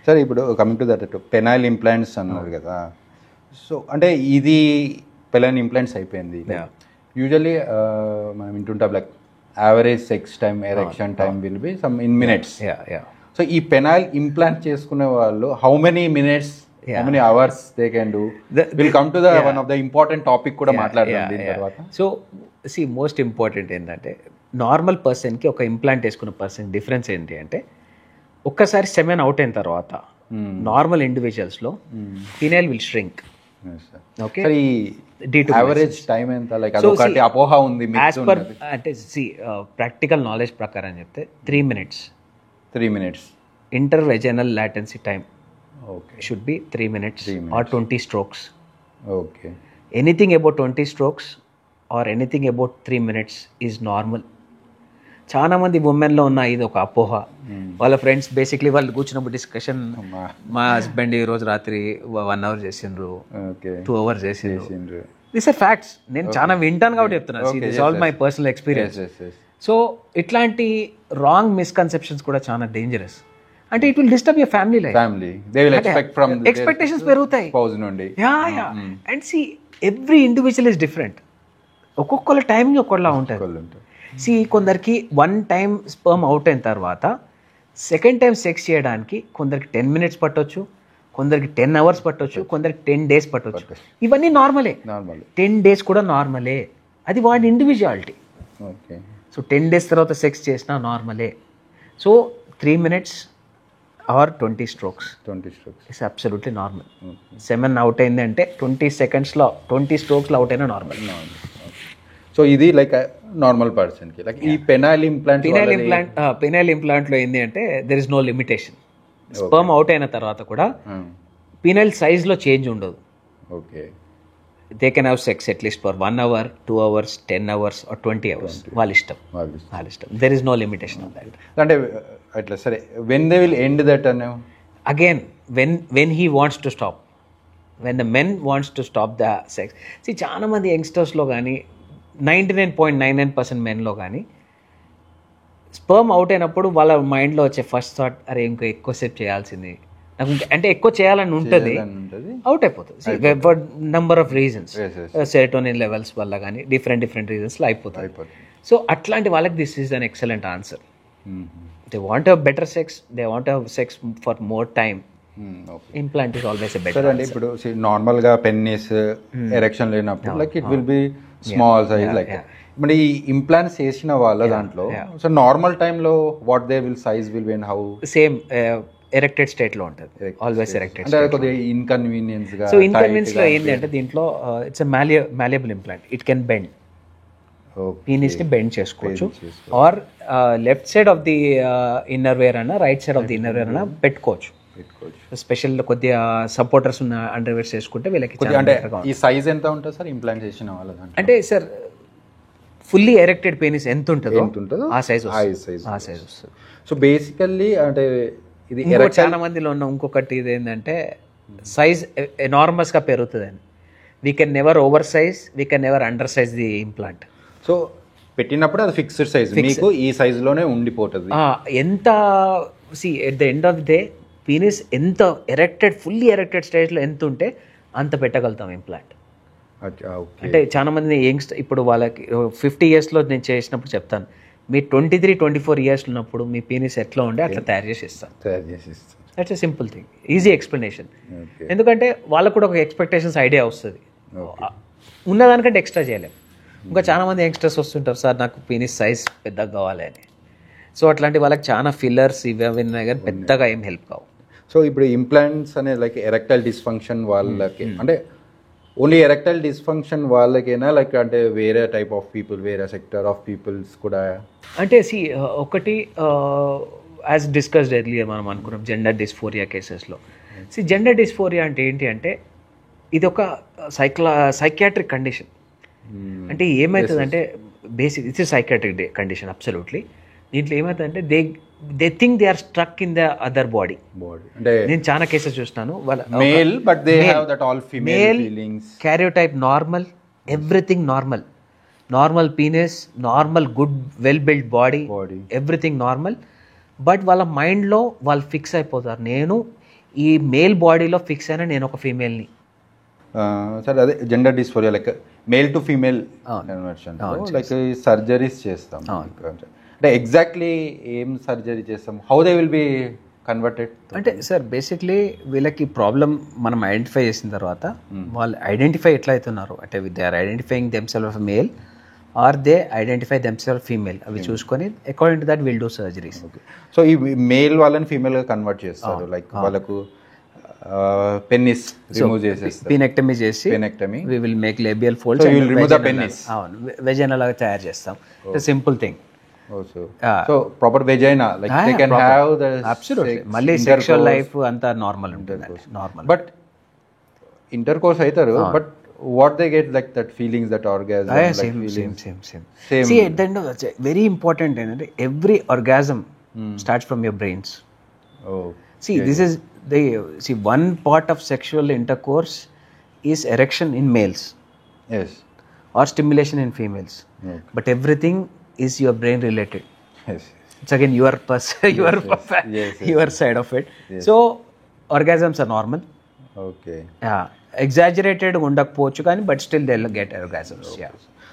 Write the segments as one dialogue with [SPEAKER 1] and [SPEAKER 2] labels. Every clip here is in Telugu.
[SPEAKER 1] సరే, ఇప్పుడు coming to that penile implants అన్నారు కదా, సో అంటే ఇది పెనైల్ ఇంప్లాంట్స్ అయిపోయింది. యూజువల్లీ మనం వింటుంటాం like average sex time, erection time will be some in minutes. So ఈ పెనైల్ ఇంప్లాంట్ చేసుకునే వాళ్ళు how many minutes, how many hours they can do? Will come to the one of the important topic కూడా మాట్లాడదాం దీని తర్వాత.
[SPEAKER 2] సో మోస్ట్ ఇంపార్టెంట్ ఏంటంటే నార్మల్ పర్సన్కి ఒక ఇంప్లాంట్ వేసుకున్న పర్సన్ డిఫరెన్స్ ఏంటి అంటే, ఒక్కసారి సెమెన్ అవుట్ అయిన తర్వాత నార్మల్ ఇండివిజువల్స్లో penile will shrink. Okay,
[SPEAKER 1] average time ఎంత? లైక్ అదొకటి అపోహ ఉంది
[SPEAKER 2] అంటే ప్రాక్టికల్ నాలెడ్జ్ ప్రకారం చెప్తే 3 minutes.
[SPEAKER 1] 3 minutes
[SPEAKER 2] intravaginal latency time should be 3 minutes or 20 strokes.
[SPEAKER 1] Okay,
[SPEAKER 2] anything about 20 strokes or anything about 3 minutes is normal. చాలా మంది ఉమెన్లో ఉన్న ఇది ఒక అపోహ. వాళ్ళ ఫ్రెండ్స్ బేసిక్లీ వాళ్ళు కూర్చున్నప్పుడు డిస్కషన్, మా హస్బెండ్ ఈ రోజు రాత్రి 1 hour చేసిండ్రు, 2 hours చేసిండ్రు. This are facts. నేను చాలా వింటాను కాబట్టి చెప్తున్నాను. This all my personal experience. So ఇట్లాంటి రాంగ్ మిస్కన్సెప్షన్స్ కూడా చాలా డేంజరస్. అంటే it will disturb your family life. Expectations పెరుగుతాయి. And see every individual is different. ఒక్కొక్కళ్ళ టైమింగ్ ఒక్కలా ఉంటుంది. కొందరికి 1 time స్పర్మ్ అవుట్ అయిన తర్వాత సెకండ్ టైం సెక్స్ చేయడానికి కొందరికి 10 minutes పట్టొచ్చు, కొందరికి 10 hours పట్టొచ్చు, కొందరికి 10 days పట్టొచ్చు. ఇవన్నీ నార్మలే. 10 days కూడా నార్మలే. అది వాడి ఇండివిజువాలిటీ. సో 10 days తర్వాత సెక్స్ చేసినా నార్మలే. So 3 minutes or 20 strokes it's absolutely normal. Semen out అయింది అంటే 20 secondsలో 20 strokesలో అవుట్ అయినా నార్మల్.
[SPEAKER 1] సో ఇది లైక్ నార్మల్ పర్సన్కి. లైక్ ఈ పెనైల్
[SPEAKER 2] ఇంప్లాంట్లో ఏంటి అంటే there is no limitation. Sperm out అయిన తర్వాత కూడా పినైల్ సైజ్లో చేంజ్ ఉండదు.
[SPEAKER 1] Okay,
[SPEAKER 2] they can have sex at least for 1 hour, 2 hours, 10 hours or 20 hours. వాళ్ళ ఇష్టం. There is no limitation on that.
[SPEAKER 1] అంటే అట్లా సరే, when they will end that అనే
[SPEAKER 2] again when he wants to stop, when the men wants to stop the sex. చాలా మంది యంగ్స్టర్స్లో కానీ 99.99% మెన్లో కానీ స్పర్మ్ అవుట్ అయినప్పుడు వాళ్ళ మైండ్లో వచ్చే ఫస్ట్ థాట్, అరే ఇంకా ఎక్కువసేపు చేయాల్సింది, నాకు అంటే ఎక్కువ చేయాలని ఉంటుంది, అవుట్ అయిపోతుంది. For number of reasons, serotonin levels వల్ల కానీ డిఫరెంట్ రీజన్స్లో అయిపోతుంది. సో అట్లాంటి వాళ్ళకి this is an excellent answer. They want have better sex, they want have sex for more time. Implant is always a better.
[SPEAKER 1] అంటే ఇప్పుడు నార్మల్గా పెన్నిస్ ఎరెక్షన్ లేనప్పుడు like it will be small size. Like మరి ఈ ఇంప్లాంట్స్ చేసిన వాళ్ళ దాంట్లో సో నార్మల్ టైంలో what they will size will be and how?
[SPEAKER 2] Same erected స్టేట్లో ఉంటుంది, ఆల్వేస్ ఎరెక్టెడ్.
[SPEAKER 1] అంటే కొద్దిగా ఇన్కన్వీనియన్స్ గా.
[SPEAKER 2] సో ఇన్కన్వీనియన్స్ లో ఏంటి అంటే దీంట్లో it's a malleable implant. It can bend, penis ని బెండ్ చేసుకోవచ్చు. Or left side of the inner wear అన్న right side of the inner wear అన్న పెట్టుకోవచ్చు. స్పెషల్ కొద్దిగా సపోర్టర్స్ ఉన్న అండర్ వేర్స్ చేసుకుంటే వీళ్ళకి.
[SPEAKER 1] అంటే ఈ సైజ్ ఎంత ఉంటుంది సార్ ఇంప్లాంట్ చేసిన వాళ్ళ? అంటే
[SPEAKER 2] సార్ ఫుల్లీ ఎరెక్టెడ్ పెనిస్ ఎంత ఉంటుందో ఆ సైజ్ వస్తుంది.
[SPEAKER 1] సో బేసికల్లీ అంటే ఇది
[SPEAKER 2] చాలా మందిలో ఉన్న ఇంకొకటి ఇది ఏంటంటే సైజ్ ఎనార్మస్ గా పెరుగుతుందని. We can never over size, we can never under size the implant.
[SPEAKER 1] So పెట్టినప్పుడు అది ఫిక్స్డ్ సైజ్, మీకు ఈ సైజ్ లోనే ఉండిపోతుంది.
[SPEAKER 2] ఎంత at the end of the day penis ఎంత ఫుల్లీ ఎరెక్టెడ్ స్టేజ్లో ఎంత ఉంటే అంత పెట్టగలుగుతాం ఇంప్లాంట్. అంటే చాలా మంది యంగ్స్టర్ ఇప్పుడు వాళ్ళకి 50 yearsలో నేను చేసినప్పుడు చెప్తాను, మీ 23-24 years ఉన్నప్పుడు మీ పీనిస్ ఎట్లా ఉండే అట్లా తయారు చేసి ఇస్తాను. That's a simple thing, easy explanation. ఎందుకంటే వాళ్ళకు కూడా ఒక ఎక్స్పెక్టేషన్స్ ఐడియా వస్తుంది, ఉన్నదానికంటే ఎక్స్ట్రా చేయలేము. ఇంకా చాలా మంది యంగ్స్టర్స్ వస్తుంటారు, సార్ నాకు పీనిస్ సైజ్ పెద్దగా కావాలి అని. సో అట్లాంటి వాళ్ళకి చాలా ఫిల్లర్స్ ఇవి ఉన్నాయి కానీ పెద్దగా ఏం హెల్ప్ కావు.
[SPEAKER 1] సో ఇప్పుడు ఇంప్లాంట్స్ అనేది లైక్ ఎరెక్టైల్ డిస్ఫంక్షన్ వాళ్ళకి, అంటే ఓన్లీ ఎరెక్టైల్ డిస్ఫంక్షన్ వాళ్ళకేనా లైక్ అంటే వేరే టైప్ ఆఫ్ పీపుల్, వేరే సెక్టర్ ఆఫ్ పీపుల్స్ కూడా? అంటే
[SPEAKER 2] ఒకటి యాజ్ డిస్కస్డ్ ఎర్లియర్ మనం అనుకున్నాం జెండర్ డిస్ఫోరియా కేసెస్లో. జెండర్ డిస్ఫోరియా అంటే ఏంటి అంటే ఇది ఒక సైకియాట్రిక్ కండిషన్. అంటే ఏమవుతుందంటే basic it's psychiatric condition absolutely. దీంట్లో ఏమవుతుందంటే they think they are struck in the other body. అంటే నేను చాలా కేసెస్ చూస్తాను, karyotype normal, everything normal penis, normal good well build body, everything normal. But వాళ్ళ మైండ్లో వాళ్ళు ఫిక్స్ అయిపోతారు, నేను ఈ మేల్ బాడీలో ఫిక్స్ అయినా నేను ఒక ఫీమేల్ని.
[SPEAKER 1] సార్ అదే gender dysphoria like male to female conversion like surgeries చేస్తాం. అంటే ఎగ్జాక్ట్లీ ఏం సర్జరీ చేస్తాం, how they will be converted?
[SPEAKER 2] అంటే సార్ బేసిక్లీ వీళ్ళకి ప్రాబ్లం మనం ఐడెంటిఫై చేసిన తర్వాత వాళ్ళు ఐడెంటిఫై ఎట్లా అవుతున్నారు అంటే they are identifying themselves of male or they identify themselves female, అవి చూసుకొని according to that will do surgeries.
[SPEAKER 1] So ఈ మేల్ వాళ్ళని ఫీమేల్గా కన్వర్ట్ చేస్తారు, లైక్ వాళ్ళకు పెన్నిస్ రిమూవ్ చేసేస్తారు,
[SPEAKER 2] పీనెక్టమీ చేసి we will make labial folds, vagina లాగా తయారు చేస్తాం. Simple thing.
[SPEAKER 1] So proper vagina like they can have the
[SPEAKER 2] absolutely మళ్ళీ సెక్షువల్ లైఫ్ అంతా నార్మల్ ఉంటుంది, నార్మల్.
[SPEAKER 1] బట్ ఇంటర్ కోర్స్ అవుతారు, but what they get like that feelings, that orgasm,
[SPEAKER 2] See, at the end of the very important ఏంటంటే every orgasm starts from your brains. This is one part of sexual intercourse is erection in males,
[SPEAKER 1] yes,
[SPEAKER 2] or stimulation in females, but everything is your brain related.
[SPEAKER 1] Yes,
[SPEAKER 2] it's again your side of it. So orgasms are normal.
[SPEAKER 1] Okay.
[SPEAKER 2] Exaggerated ఉండకపోవచ్చు కానీ but still they get orgasms.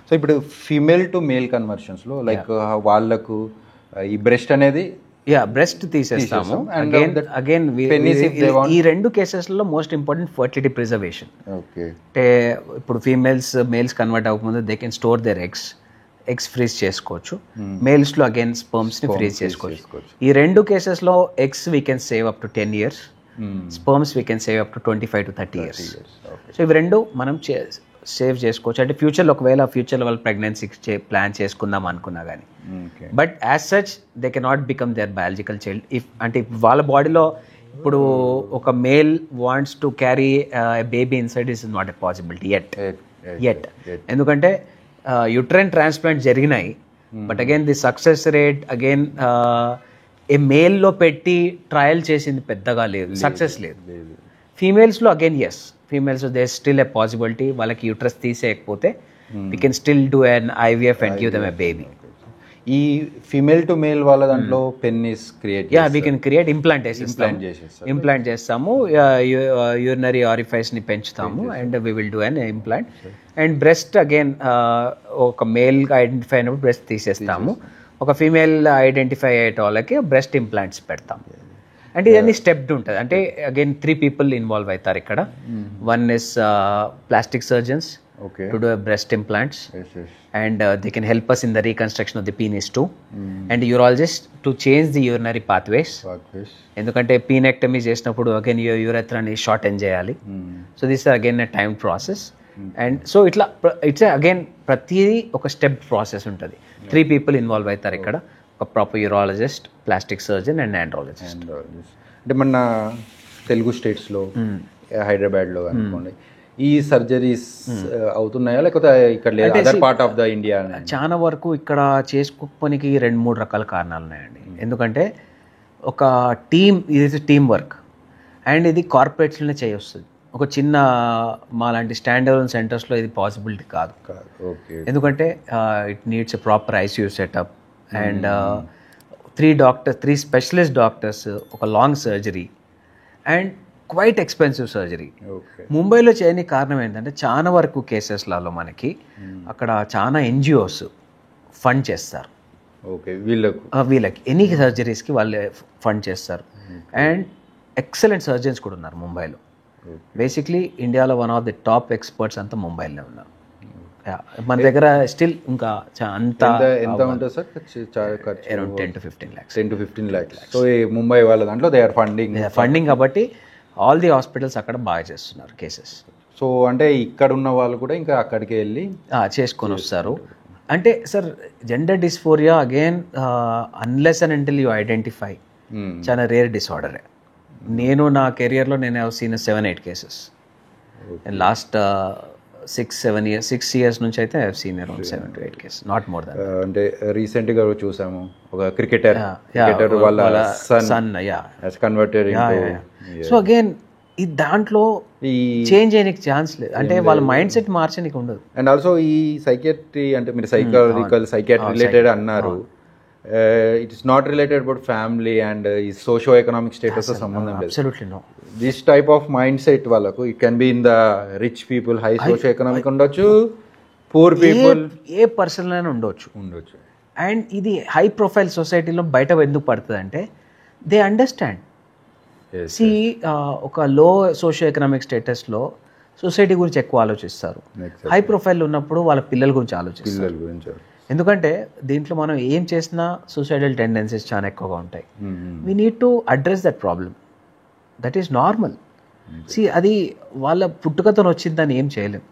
[SPEAKER 1] So ఇప్పుడు ఫీమేల్ టు మేల్ కన్వర్షన్స్లో లైక్ వాళ్ళకు ఈ బ్రెస్ట్ అనేది
[SPEAKER 2] బ్రెస్ట్ తీసేస్తాము. అగైన్ ఈ రెండు కేసెస్లో మోస్ట్ ఇంపార్టెంట్ ఫర్టిలిటీ ప్రిజర్వేషన్. అంటే ఇప్పుడు మేల్స్ కన్వర్ట్ అవ్వకముందు they can store their eggs freeze చేసుకోవచ్చు. మేల్స్లో అగైన్ స్పర్మ్స్ని ఫ్రీజ్ చేసుకోవచ్చు. ఈ రెండు కేసెస్లో eggs we can save up to 10 years, sperms we can save up to 25 to 30 years. So ఇవి రెండు మనం సేవ్ చేసుకోవచ్చు. అంటే ఫ్యూచర్లో ఒకవేళ ఫ్యూచర్లో వాళ్ళు ప్రెగ్నెన్సీ ప్లాన్ చేసుకుందాం అనుకున్నా కానీ, but as such they cannot become their biological child. అంటే వాళ్ళ బాడీలో ఇప్పుడు ఒక male wants to carry baby inside is not a possibility yet. ఎందుకంటే యుట్రైన్ ట్రాన్స్ప్లాంట్ జరిగినాయి, but again the success rate again ఏ మేల్లో పెట్టి ట్రయల్ చేసింది పెద్దగా లేదు, సక్సెస్ లేదు. ఫీమేల్స్లో again females they still a possibility. వాళ్ళకి యూట్రస్ తీసేయకపోతే we can still do an IVF and give them a baby.
[SPEAKER 1] ఈ ఫీమేల్ టు మేల్ వాళ్ళ దాంట్లో పెన్నిస్ create
[SPEAKER 2] we can create implant చేస్తాము. యూరినరీ ఆరిఫైస్ని పెంచుతాము and we will do an implant. And breast again ఒక మేల్గా ఐడెంటిఫై అయినప్పుడు బ్రెస్ట్ తీసేస్తాము, ఒక ఫీమేల్ ఐడెంటిఫై అయ్యే వాళ్ళకి బ్రెస్ట్ ఇంప్లాంట్స్ పెడతాం. అంటే ఇవన్నీ స్టెప్డ్ ఉంటుంది. అంటే అగైన్ 3 people ఇన్వాల్వ్ అవుతారు ఇక్కడ. One is plastic surgeons to do breast implants, and they can help us in the reconstruction of the penis too, and urologist to change the urinary pathways. ఎందుకంటే పీనెక్టమీ చేసినప్పుడు అగైన్ యూరెథ్రాని షార్టెన్ చేయాలి. So this again a time process. And so ఇట్లా ఇట్స్ అగైన్ ప్రతిదీ ఒక స్టెప్ ప్రాసెస్ ఉంటుంది. 3 people ఇన్వాల్వ్ అవుతారు ఇక్కడ, ఒక proper urologist, plastic surgeon and andrologist.
[SPEAKER 1] అంటే మన తెలుగు స్టేట్స్లో హైదరాబాద్లో అనుకోండి ఈ సర్జరీస్ అవుతున్నాయా, లేకపోతే ఇక్కడ లేదు other part of the India?
[SPEAKER 2] చాలా వరకు ఇక్కడ చేసుకోకపోనికి 2-3 రకాల కారణాలు ఉన్నాయండి. ఎందుకంటే ఒక ఇది టీమ్ వర్క్ అండ్ ఇది కార్పొరేట్స్లోనే చేయొస్తుంది. ఒక చిన్న మా లాంటి స్టాండర్డ్ సెంటర్స్లో ఇది పాసిబిలిటీ కాదు. ఎందుకంటే it needs a proper ICU setup and 3 specialist doctors, ఒక long surgery and quite expensive surgery. ముంబైలో చేయని కారణం ఏంటంటే చాలా వరకు కేసెస్లలో మనకి అక్కడ చాలా NGOs ఫండ్ చేస్తారు వీళ్ళకి ఎనీ సర్జరీస్కి వాళ్ళే ఫండ్ చేస్తారు. అండ్ ఎక్సలెంట్ సర్జన్స్ కూడా ఉన్నారు ముంబైలో. బేసిక్లీ ఇండియాలో one of the top experts అంతా ముంబైలో ఉన్నారు. మన దగ్గర స్టిల్ ఇంకా అంతా
[SPEAKER 1] ఎంత ఉంటుంది sir?
[SPEAKER 2] Around 10 to 15 lakhs.
[SPEAKER 1] 10 to 15 lakhs. So ఈ ముంబై వాళ్ళ దాంట్లో దే ఆర్
[SPEAKER 2] ఫండింగ్ కాబట్టి ఆల్ ది హాస్పిటల్స్ అక్కడ బాగా చేస్తున్నారు కేసెస్.
[SPEAKER 1] సో అంటే ఇక్కడ ఉన్న వాళ్ళు కూడా ఇంకా అక్కడికి వెళ్ళి
[SPEAKER 2] చేసుకొని వస్తారు. అంటే sir gender dysphoria again unless and until you identify చాలా రేర్ డిసార్డరే. నేను నా కెరియర్లో నేను have seen 7-8 cases. Last 6 years నుంచి అయితే I have seen around 7 to 8 cases, not more than.
[SPEAKER 1] అంటే రీసెంట్గా చూసాము ఒక క్రికెటర్ వాళ్ళ son has converted into.
[SPEAKER 2] So again ఈ దాంట్లో చేంజ్ చేయడానికి ఛాన్స్ లేదు, అంటే వాళ్ళ మైండ్ సెట్ మార్చడానికి ఉండదు.
[SPEAKER 1] అండ్ ఆల్సో ఈ సైకియాట్రీ అంటే మీరు సైకాలజికల్ సైకియాట్రీ రిలేటెడ్ అన్నారు, it is not related about family and ఈ సోషో ఎకనామిక్ స్టేటస్ సంబంధం లేదు.
[SPEAKER 2] Absolutely no.
[SPEAKER 1] This type of mind set వాళ్ళకు it can be in the rich people, high socio economic ఉండొచ్చు, పూర్ పీపుల్,
[SPEAKER 2] ఏ పర్సన్ అయినా ఉండొచ్చు. అండ్ ఇది హై ప్రొఫైల్ సొసైటీలో బయట ఎందుకు పడుతుంది అంటే దే అండర్స్టాండ్. సి ఒక లో సోషియో ఎకనామిక్ స్టేటస్లో సొసైటీ గురించి ఎక్కువ ఆలోచిస్తారు. హై ప్రొఫైల్ ఉన్నప్పుడు వాళ్ళ పిల్లల గురించి ఆలోచిస్తారు. ఎందుకంటే దీంట్లో మనం ఏం చేసినా సూసైడల్ టెండెన్సీస్ చాలా ఎక్కువగా ఉంటాయి. We need to address that problem. That is normal. సి అది వాళ్ళ పుట్టుకతో వచ్చిందని ఏం చేయలేం.